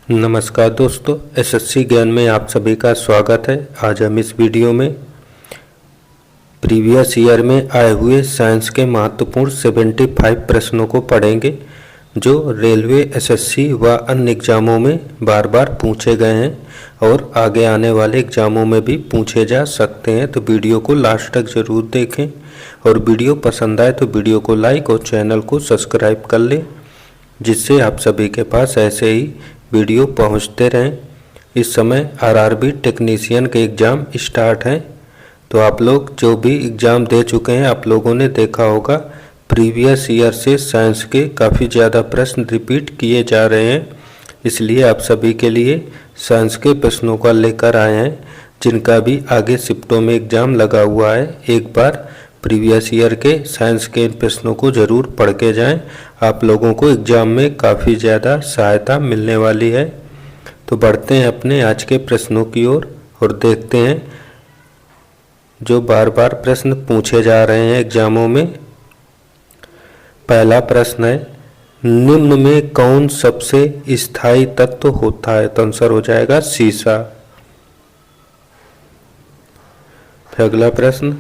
नमस्कार दोस्तों, एसएससी ज्ञान में आप सभी का स्वागत है। आज हम इस वीडियो में प्रीवियस ईयर में आए हुए साइंस के महत्वपूर्ण 75 प्रश्नों को पढ़ेंगे जो रेलवे, एसएससी व अन्य एग्जामों में बार बार पूछे गए हैं और आगे आने वाले एग्जामों में भी पूछे जा सकते हैं। तो वीडियो को लास्ट तक ज़रूर देखें और वीडियो पसंद आए तो वीडियो को लाइक और चैनल को सब्सक्राइब कर लें, जिससे आप सभी के पास ऐसे ही वीडियो पहुंचते रहें। इस समय आरआरबी टेक्नीशियन के एग्ज़ाम स्टार्ट हैं, तो आप लोग जो भी एग्ज़ाम दे चुके हैं आप लोगों ने देखा होगा प्रीवियस ईयर से साइंस के काफ़ी ज़्यादा प्रश्न रिपीट किए जा रहे हैं। इसलिए आप सभी के लिए साइंस के प्रश्नों का लेकर आए हैं जिनका भी आगे शिफ्टों में एग्ज़ाम लगा हुआ है। एक बार प्रीवियस ईयर के साइंस के प्रश्नों को ज़रूर पढ़ के जाएं, आप लोगों को एग्ज़ाम में काफ़ी ज़्यादा सहायता मिलने वाली है। तो बढ़ते हैं अपने आज के प्रश्नों की ओर और देखते हैं जो बार बार प्रश्न पूछे जा रहे हैं एग्ज़ामों में। पहला प्रश्न है, निम्न में कौन सबसे स्थायी तत्व होता है? तो आंसर हो जाएगा सीसा। फिर अगला प्रश्न,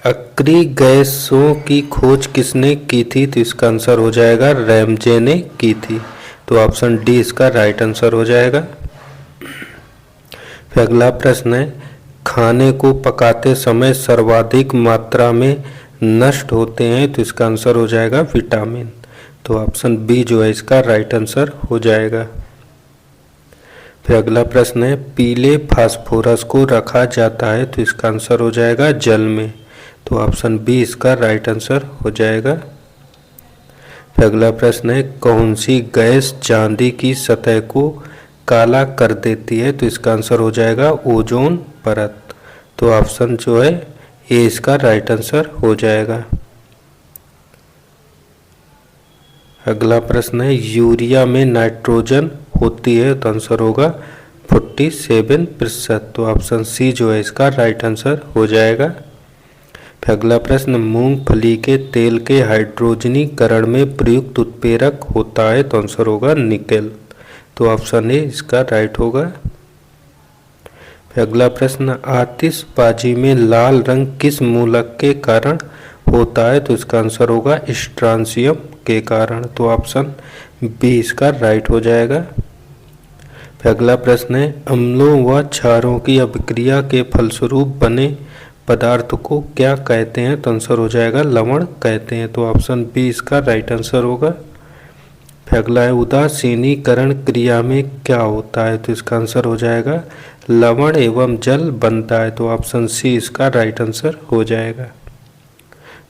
अक्रिय गैसों की खोज किसने की थी? तो इसका आंसर हो जाएगा रैमजे ने की थी। तो ऑप्शन डी इसका राइट आंसर हो जाएगा। फिर अगला प्रश्न है, खाने को पकाते समय सर्वाधिक मात्रा में नष्ट होते हैं? तो इसका आंसर हो जाएगा विटामिन। तो ऑप्शन बी जो है इसका राइट आंसर हो जाएगा। फिर अगला प्रश्न है, पीले फास्फोरस को रखा जाता है? तो इसका आंसर हो जाएगा जल में। तो ऑप्शन बी इसका राइट आंसर हो जाएगा। फिर अगला प्रश्न है, कौन सी गैस चांदी की सतह को काला कर देती है? तो इसका आंसर हो जाएगा ओजोन परत। तो ऑप्शन जो है ए इसका राइट आंसर हो जाएगा। अगला प्रश्न है, यूरिया में नाइट्रोजन होती है? तो आंसर होगा 47%। तो ऑप्शन सी जो है इसका राइट आंसर हो जाएगा। फिर अगला प्रश्न, मूंगफली के तेल के हाइड्रोजनीकरण में प्रयुक्त उत्प्रेरक होता है? तो आंसर होगा निकेल। तो ऑप्शन ए इसका राइट होगा। फिर अगला प्रश्न, आतिशबाजी में लाल रंग किस मूलक के कारण होता है? तो इसका आंसर होगा स्ट्रांसियम के कारण। तो ऑप्शन बी इसका राइट हो जाएगा। फिर अगला प्रश्न है, अम्लों व क्षारों की अभिक्रिया के फलस्वरूप बने पदार्थ को क्या कहते हैं? तो आंसर हो जाएगा लवण कहते हैं। तो ऑप्शन बी इसका राइट आंसर होगा। फिर अगला है, उदासीनीकरण क्रिया में क्या होता है? तो इसका आंसर हो जाएगा लवण एवं जल बनता है। तो ऑप्शन सी इसका राइट आंसर हो जाएगा।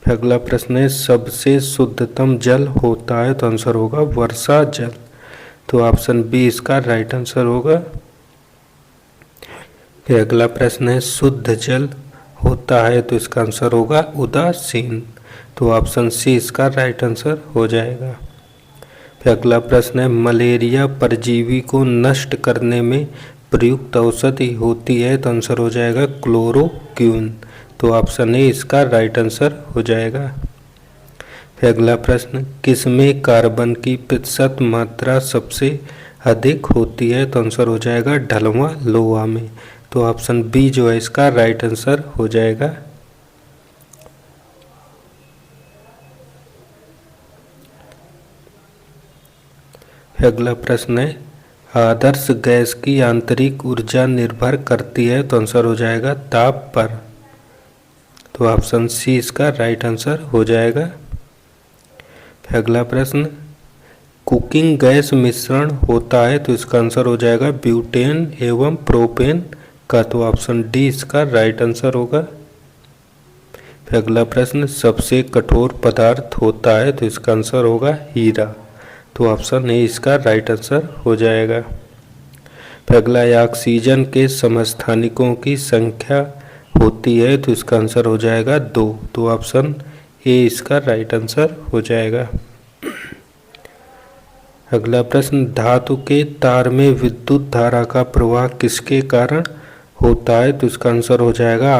फिर अगला प्रश्न है, सबसे शुद्धतम जल होता है? तो आंसर होगा वर्षा जल। तो ऑप्शन बी इसका राइट आंसर होगा। फिर अगला प्रश्न है, शुद्ध जल होता है? तो इसका आंसर होगा उदासीन। तो ऑप्शन सी इसका राइट आंसर हो जाएगा। फिर अगला प्रश्न है, मलेरिया परजीवी को नष्ट करने में प्रयुक्त औषधि होती है? तो आंसर हो जाएगा क्लोरोक्विन। तो ऑप्शन ए इसका राइट आंसर हो जाएगा। फिर अगला प्रश्न, किसमें कार्बन की प्रतिशत मात्रा सबसे अधिक होती है? तो आंसर हो जाएगा ढलवां लोहा में। तो ऑप्शन बी जो है इसका राइट आंसर हो जाएगा। फिर अगला प्रश्न है, आदर्श गैस की आंतरिक ऊर्जा निर्भर करती है? तो आंसर हो जाएगा ताप पर। तो ऑप्शन सी इसका राइट आंसर हो जाएगा। फिर अगला प्रश्न, कुकिंग गैस मिश्रण होता है? तो इसका आंसर हो जाएगा ब्यूटेन एवं प्रोपेन का। तो ऑप्शन डी इसका राइट आंसर होगा। फिर अगला प्रश्न, सबसे कठोर पदार्थ होता है? तो इसका आंसर होगा हीरा। तो ऑप्शन ए इसका राइट आंसर हो जाएगा। फिर अगला है, ऑक्सीजन के समस्थानिकों की संख्या होती है? तो इसका आंसर हो जाएगा 2। तो ऑप्शन ए इसका राइट आंसर हो जाएगा। अगला प्रश्न, धातु के तार में विद्युत धारा का प्रवाह किसके कारण होता है? तो इसका आंसर हो जाएगा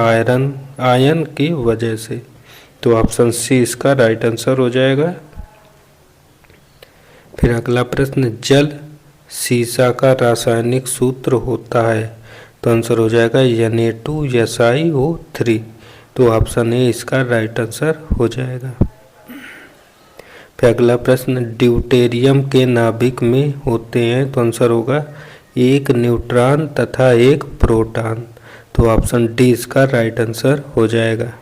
आयन की वजह से। तो ऑप्शन सी इसका राइट आंसर हो जाएगा। फिर अगला प्रश्न, जल सीसा का रासायनिक सूत्र होता है? तो आंसर हो जाएगा Na2SiO3। तो ऑप्शन ए इसका राइट आंसर हो जाएगा। फिर अगला प्रश्न, ड्यूटेरियम के नाभिक में होते हैं? तो आंसर होगा एक न्यूट्रॉन तथा एक प्रोटॉन। तो ऑप्शन डी इसका राइट आंसर हो जाएगा।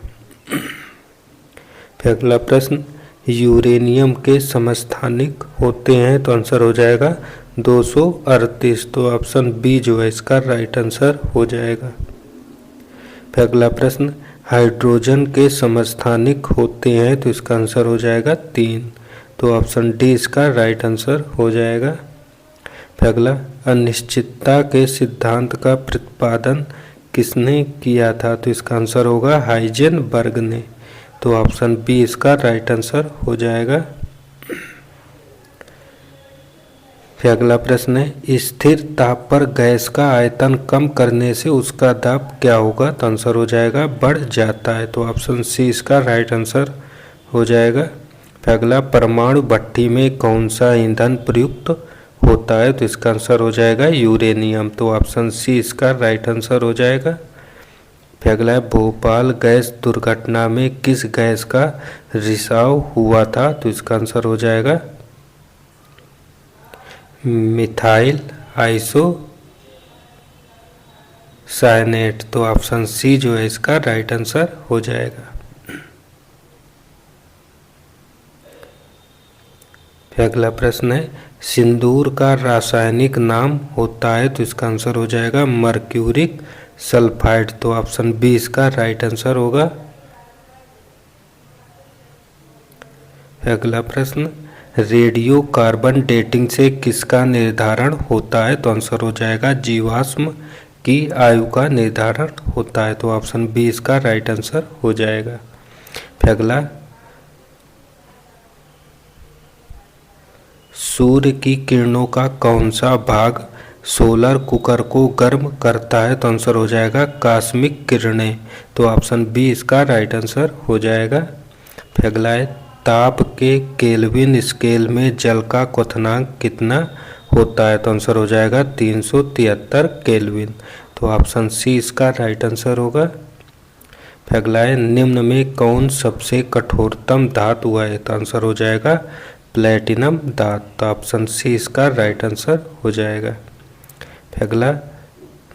फिर अगला प्रश्न, यूरेनियम के समस्थानिक होते हैं? तो आंसर हो जाएगा 238। तो ऑप्शन बी जो है इसका राइट आंसर हो जाएगा। फिर अगला प्रश्न, हाइड्रोजन के समस्थानिक होते हैं? तो इसका आंसर हो जाएगा 3। तो ऑप्शन डी इसका राइट आंसर हो जाएगा। फिर अगला, अनिश्चितता के सिद्धांत का प्रतिपादन किसने किया था? तो इसका आंसर होगा हाइजेनबर्ग ने। तो ऑप्शन बी इसका राइट आंसर हो जाएगा। फिर अगला प्रश्न है, स्थिर ताप पर गैस का आयतन कम करने से उसका दाब क्या होगा? तो आंसर हो जाएगा बढ़ जाता है। तो ऑप्शन सी इसका राइट आंसर हो जाएगा। फिर अगला, परमाणु भट्ठी में कौन सा ईंधन प्रयुक्त होता है? तो इसका आंसर हो जाएगा यूरेनियम। तो ऑप्शन सी इसका राइट आंसर हो जाएगा। फिर अगला है, भोपाल गैस दुर्घटना में किस गैस का रिसाव हुआ था? तो इसका आंसर हो जाएगा मिथाइल आइसोसायनेट। तो ऑप्शन सी जो है इसका राइट आंसर हो जाएगा। फिर अगला प्रश्न है, सिंदूर का रासायनिक नाम होता है? तो इसका आंसर हो जाएगा मर्क्यूरिक सल्फाइड। तो ऑप्शन बी इसका राइट आंसर होगा। फिर अगला प्रश्न, रेडियो कार्बन डेटिंग से किसका निर्धारण होता है? तो आंसर हो जाएगा जीवाश्म की आयु का निर्धारण होता है। तो ऑप्शन बी इसका राइट आंसर हो जाएगा। फिर अगला, सूर्य की किरणों का कौन सा भाग सोलर कुकर को गर्म करता है? तो आंसर हो जाएगा कॉस्मिक किरणें। तो ऑप्शन बी इसका राइट आंसर हो जाएगा। फिर अगला है, ताप के केल्विन स्केल में जल का क्वथनांक कितना होता है? तो आंसर हो जाएगा 373 केल्विन। तो ऑप्शन सी इसका राइट आंसर होगा। फिर अगला है, निम्न में कौन सबसे कठोरतम धातु है? तो आंसर हो जाएगा प्लेटिनम धातु। तो ऑप्शन सी इसका राइट आंसर हो जाएगा। फिर अगला,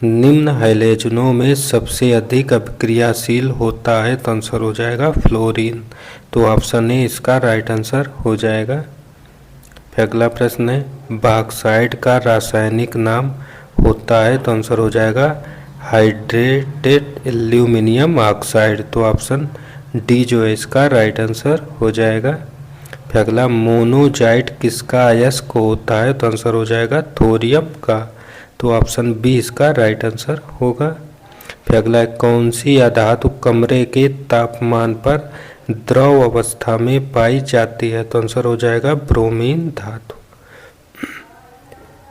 निम्न हैलोजनों में सबसे अधिक अभिक्रियाशील होता है? तो आंसर हो जाएगा फ्लोरीन। तो ऑप्शन ए इसका राइट आंसर हो जाएगा। फिर अगला प्रश्न है, बॉक्साइट का रासायनिक नाम होता है? तो आंसर हो जाएगा हाइड्रेटेड एल्यूमिनियम ऑक्साइड। तो ऑप्शन डी जो है इसका राइट आंसर हो जाएगा। फिर अगला, मोनोजाइट किसका अयस्क होता है? तो आंसर हो जाएगा थोरियम का। तो ऑप्शन बी इसका राइट आंसर होगा। फिर अगला, कौन सी अधातु कमरे के तापमान पर द्रव अवस्था में पाई जाती है? तो आंसर हो जाएगा ब्रोमीन धातु।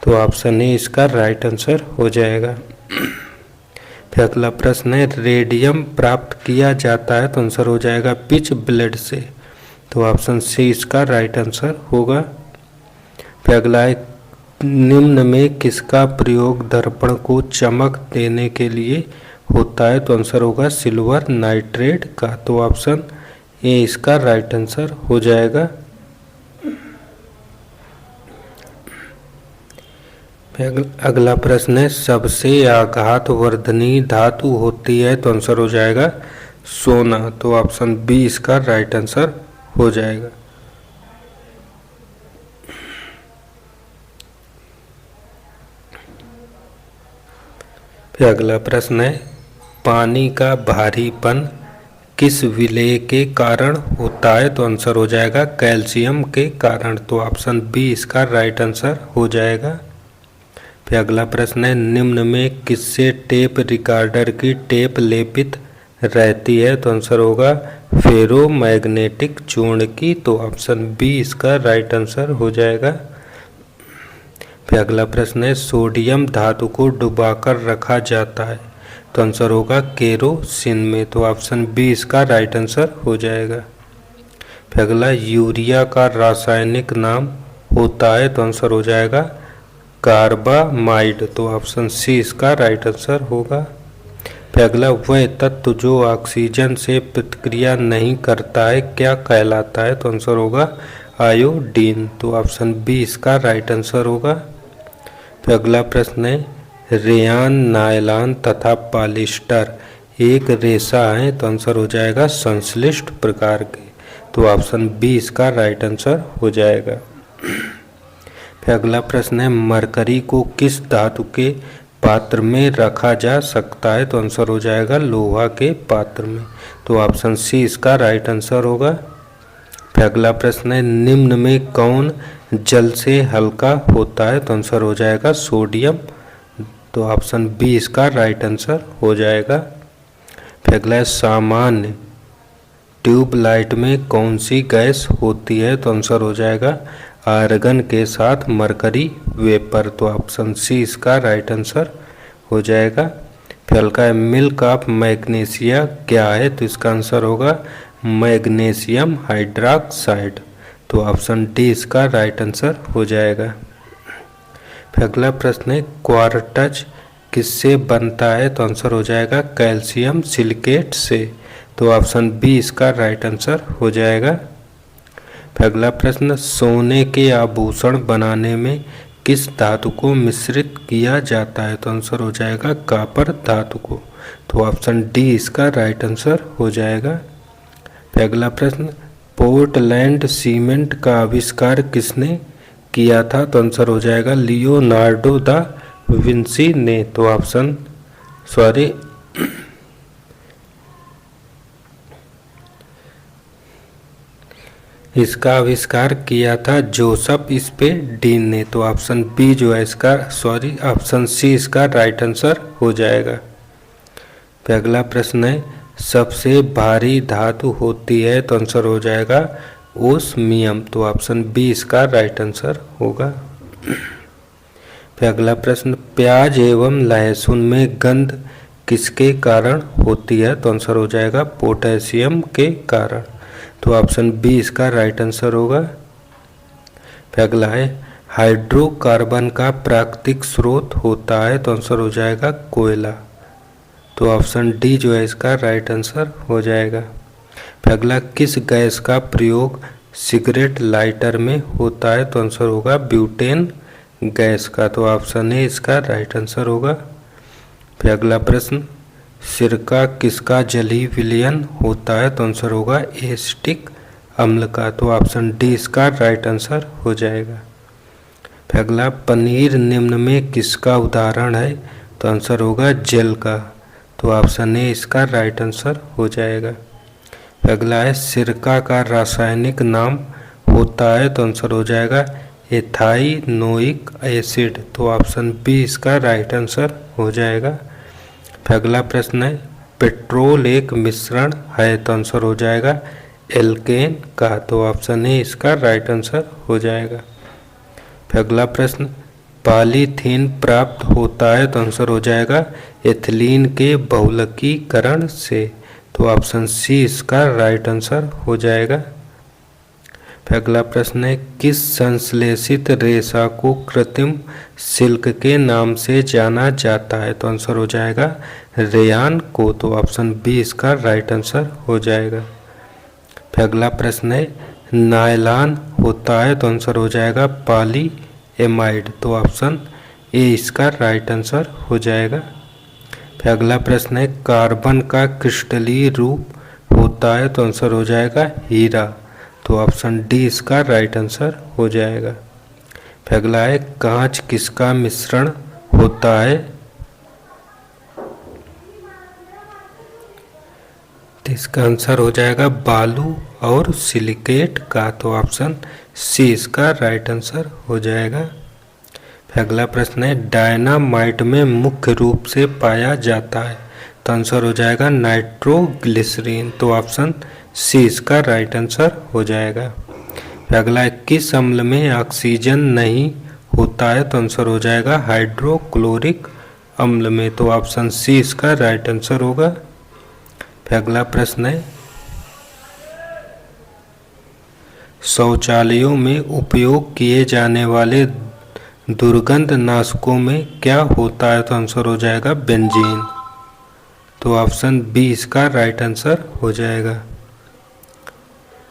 तो ऑप्शन ए इसका राइट आंसर हो जाएगा। फिर अगला प्रश्न है, रेडियम प्राप्त किया जाता है? तो आंसर हो जाएगा पिच ब्लेड से। तो ऑप्शन सी इसका राइट आंसर होगा। फिर अगला है, निम्न में किसका प्रयोग दर्पण को चमक देने के लिए होता है? तो आंसर होगा सिल्वर नाइट्रेट का। तो ऑप्शन ए इसका राइट आंसर हो जाएगा। अगला प्रश्न है, सबसे आघात वर्धनी धातु होती है? तो आंसर हो जाएगा सोना। तो ऑप्शन बी इसका राइट आंसर हो जाएगा। फिर अगला प्रश्न है, पानी का भारीपन किस विलेय के कारण होता है? तो आंसर हो जाएगा कैल्शियम के कारण। तो ऑप्शन बी इसका राइट आंसर हो जाएगा। फिर अगला प्रश्न है, निम्न में किससे टेप रिकॉर्डर की टेप लेपित रहती है? तो आंसर होगा फेरोमैग्नेटिक चूर्ण की। तो ऑप्शन बी इसका राइट आंसर हो जाएगा। फिर अगला प्रश्न है, सोडियम धातु को डुबाकर रखा जाता है? तो आंसर होगा केरोसिन में। तो ऑप्शन बी इसका राइट आंसर हो जाएगा। फिर अगला, यूरिया का रासायनिक नाम होता है? तो आंसर हो जाएगा कार्बामाइड, तो ऑप्शन सी इसका राइट आंसर होगा। फिर अगला, वह तत्व जो ऑक्सीजन से प्रतिक्रिया नहीं करता है क्या कहलाता है, तो आंसर होगा आयोडीन, तो ऑप्शन बी इसका राइट आंसर होगा। फिर अगला प्रश्न है, रेयान, नायलॉन तथा पॉलिएस्टर एक रेशा है, तो आंसर हो जाएगा संश्लिष्ट प्रकार के, तो ऑप्शन बी इसका राइट आंसर हो जाएगा। फिर अगला प्रश्न है, मरकरी को किस धातु के पात्र में रखा जा सकता है, तो आंसर हो जाएगा लोहा के पात्र में, तो ऑप्शन सी इसका राइट आंसर होगा। फिर अगला प्रश्न है, निम्न में कौन जल से हल्का होता है, तो आंसर हो जाएगा सोडियम, तो ऑप्शन बी इसका राइट आंसर हो जाएगा। फिर अगला है, सामान्य ट्यूबलाइट में कौन सी गैस होती है, तो आंसर हो जाएगा आर्गन के साथ मरकरी वेपर, तो ऑप्शन सी इसका राइट आंसर हो जाएगा। फिर अगला है, मिल्क ऑफ मैग्नीशिया क्या है, तो इसका आंसर होगा मैग्नीशियम हाइड्रॉक्साइड, तो ऑप्शन डी इसका राइट आंसर हो जाएगा। फिर अगला प्रश्न है, क्वार्ट्ज किससे बनता है, तो आंसर हो जाएगा कैल्शियम सिलिकेट से, तो ऑप्शन बी इसका राइट आंसर हो जाएगा। फिर अगला प्रश्न, सोने के आभूषण बनाने में किस धातु को मिश्रित किया जाता है, तो आंसर हो जाएगा कॉपर धातु को, तो ऑप्शन डी इसका राइट आंसर हो जाएगा। फिर अगला प्रश्न, पोर्टलैंड सीमेंट का आविष्कार किसने किया था, तो आंसर हो जाएगा लियोनार्डो दा विंसी ने, तो ऑप्शन इसका आविष्कार किया था जोसेफ स्पेडिन ने, तो ऑप्शन बी जो है इसका ऑप्शन सी इसका राइट आंसर हो जाएगा। फिर अगला प्रश्न है, सबसे भारी धातु होती है, तो आंसर हो जाएगा ओस्मियम, तो ऑप्शन बी इसका राइट आंसर होगा। फिर अगला प्रश्न, प्याज एवं लहसुन में गंध किसके कारण होती है, तो आंसर हो जाएगा पोटेशियम के कारण, तो ऑप्शन बी इसका राइट आंसर होगा। फिर अगला है, हाइड्रोकार्बन का प्राकृतिक स्रोत होता है, तो आंसर हो जाएगा कोयला, तो ऑप्शन डी जो है इसका राइट आंसर हो जाएगा। फिर अगला, किस गैस का प्रयोग सिगरेट लाइटर में होता है, तो आंसर होगा ब्यूटेन गैस का, तो ऑप्शन ए इसका राइट आंसर होगा। फिर अगला प्रश्न, सिरका किसका जलीय विलयन होता है, तो आंसर होगा एसिटिक अम्ल का, तो ऑप्शन डी इसका राइट आंसर हो जाएगा। फिर अगला, पनीर निम्न में किसका उदाहरण है, तो आंसर होगा जेल का, तो ऑप्शन ए इसका राइट आंसर हो जाएगा। फिर अगला है, सिरका का रासायनिक नाम होता है, तो आंसर हो जाएगा एथाइनोइक एसिड, तो ऑप्शन बी इसका राइट आंसर हो जाएगा। फिर अगला प्रश्न है, पेट्रोल एक मिश्रण है, तो आंसर हो जाएगा एल्केन का, तो ऑप्शन ए इसका राइट आंसर हो जाएगा। फिर अगला प्रश्न, पॉलीथीन प्राप्त होता है, तो आंसर हो जाएगा एथिलीन के बहुलकीकरण से, तो ऑप्शन सी इसका राइट आंसर हो जाएगा। फिर अगला प्रश्न है, किस संश्लेषित रेशा को कृत्रिम सिल्क के नाम से जाना जाता है, तो आंसर हो जाएगा रेयान को, तो ऑप्शन बी इसका राइट आंसर हो जाएगा। फिर अगला प्रश्न है, नायलॉन होता है, तो आंसर हो जाएगा पॉलीएमाइड, तो ऑप्शन ए इसका राइट आंसर हो जाएगा। फिर अगला प्रश्न है, कार्बन का क्रिस्टलीय रूप होता है, तो आंसर हो जाएगा हीरा, तो ऑप्शन डी इसका राइट आंसर हो जाएगा। फिर अगला है, कांच किसका मिश्रण होता है, तो इसका आंसर हो जाएगा बालू और सिलिकेट का, तो ऑप्शन सी इसका राइट आंसर हो जाएगा। फिर अगला प्रश्न है, डायनामाइट में मुख्य रूप से पाया जाता है, तो आंसर हो जाएगा नाइट्रोग्लिसरीन, तो ऑप्शन सी इसका राइट आंसर हो जाएगा। फिर अगला है, किस अम्ल में ऑक्सीजन नहीं होता है, तो आंसर हो जाएगा हाइड्रोक्लोरिक अम्ल में, तो ऑप्शन सी इसका राइट आंसर होगा। फिर अगला प्रश्न है, शौचालयों में उपयोग किए जाने वाले दुर्गंध नाशकों में क्या होता है? तो आंसर हो जाएगा बेंजीन। तो ऑप्शन बी इसका राइट आंसर हो जाएगा।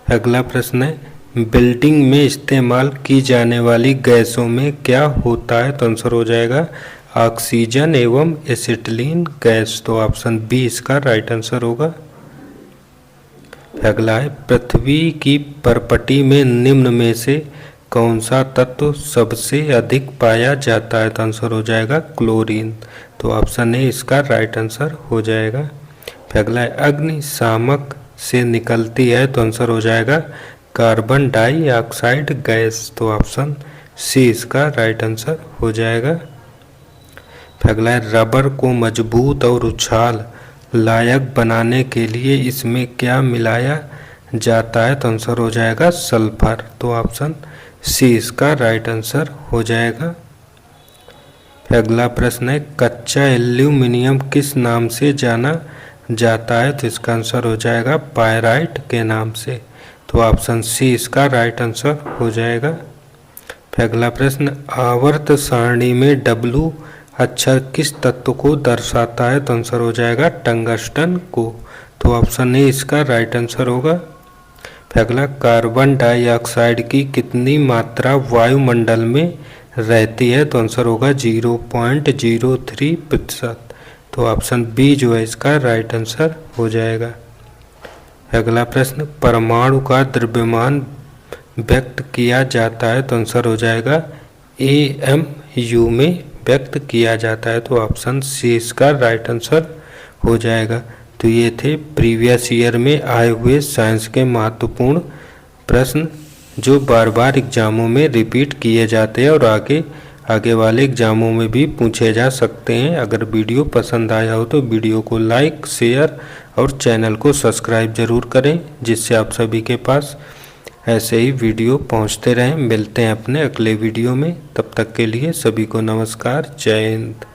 अगला प्रश्न है बिल्डिंग में इस्तेमाल की जाने वाली गैसों में क्या होता है? तो आंसर हो जाएगा ऑक्सीजन एवं एसिटिलीन गैस। तो ऑप्शन बी इसका राइट आंसर होगा। अगला है पृथ्वी की परपटी में निम्न में से कौन सा तत्व सबसे अधिक पाया जाता है? तो आंसर हो जाएगा क्लोरीन। तो ऑप्शन ए इसका राइट आंसर हो जाएगा। अगला है अग्निशामक से निकलती है? तो आंसर हो जाएगा कार्बन डाइऑक्साइड गैस। तो ऑप्शन सी इसका राइट आंसर हो जाएगा। अगला है रबर को मजबूत और उछाल लायक बनाने के लिए इसमें क्या मिलाया जाता है? तो आंसर हो जाएगा सल्फर। तो ऑप्शन सी इसका राइट आंसर हो जाएगा। अगला प्रश्न है कच्चा एल्यूमिनियम किस नाम से जाना जाता है? तो इसका आंसर हो जाएगा पायराइट के नाम से। तो ऑप्शन सी इसका राइट आंसर हो जाएगा। अगला प्रश्न आवर्त सारणी में डब्ल्यू अक्षर किस तत्व को दर्शाता है? तो आंसर हो जाएगा टंगस्टन को। तो ऑप्शन ए इसका राइट आंसर होगा। अगला कार्बन डाइऑक्साइड की कितनी मात्रा वायुमंडल में रहती है? तो आंसर होगा 0.03%। तो ऑप्शन बी जो है इसका राइट आंसर हो जाएगा। अगला प्रश्न परमाणु का द्रव्यमान व्यक्त किया जाता है? तो आंसर हो जाएगा AMU में व्यक्त किया जाता है। तो ऑप्शन सी इसका राइट आंसर हो जाएगा। तो ये थे प्रीवियस ईयर में आए हुए साइंस के महत्वपूर्ण प्रश्न जो बार बार एग्जामों में रिपीट किए जाते हैं और आगे वाले एग्जामों में भी पूछे जा सकते हैं। अगर वीडियो पसंद आया हो तो वीडियो को लाइक शेयर और चैनल को सब्सक्राइब जरूर करें जिससे आप सभी के पास ऐसे ही वीडियो पहुंचते रहें। मिलते हैं अपने अगले वीडियो में, तब तक के लिए सभी को नमस्कार, जय हिंद।